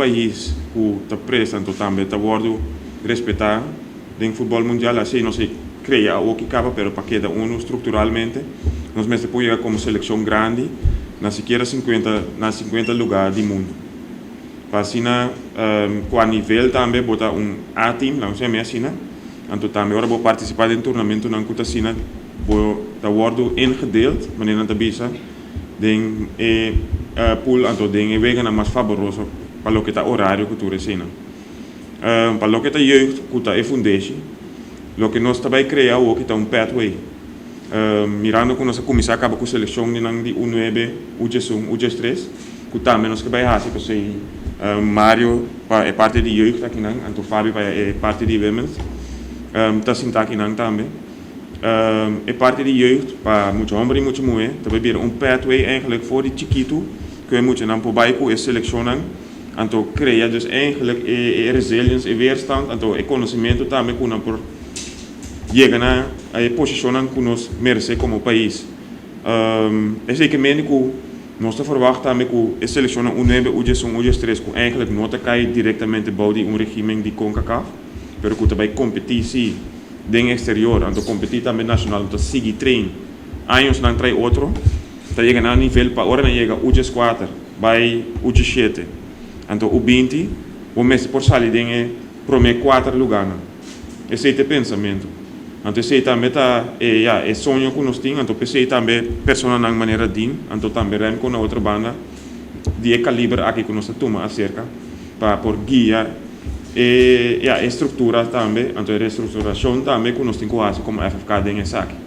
país que está preso também está wordo respeitar em futebol mundial assim não se cria o que acaba pero para cada estruturalmente nós mesmo podemos como seleção grande na sequer 50 lugar do mundo para assim com a nível também botar A-team não sei mais assim então também agora vou participar em torneio não custa assim vou tá wordo ingedeeld wanneer na bisa den pool então den wegen na mais favoroso para o que tá horário que tu recena para o que tá jeugd que tá fundatie lo que nós também criar o que tá pathway mirando com nossa comissão acaba com seleção de U9 U11 U13 que também nós que vai fazer para sei Mario é parte de jeugd aqui não então Fábio é parte de women's tá sim aqui não também é parte de jeugd para muito homem e muito mulher também vir pathway eigenlijk voor die chiquito que é muito não por baixo é selecionando então cria dus eigenlijk resilience e weerstand então é conhecimento também que não por chegar na posicionar que nós merece como país é sei que médico nós está verwacht também que seleciona U9 U11 U13 que eigenlijk não cai diretamente bouwt regime de CONCACAF pero que também competitie den exterior, então competir também nacional, então seguir treino. Anos não trai outro, então chega na nível para agora não chega U14, vai U17, então U20, o mês por sair den promete 4 lugares. Esse é o pensamento. Então esse também é sonho que nós temos, então esse também pessoa na maneira de, então também rem com a outra banda de calibre aqui que nós toma acerca para por guiar e a estrutura também, então a reestruturação também que nós temos como FFK em essa aqui.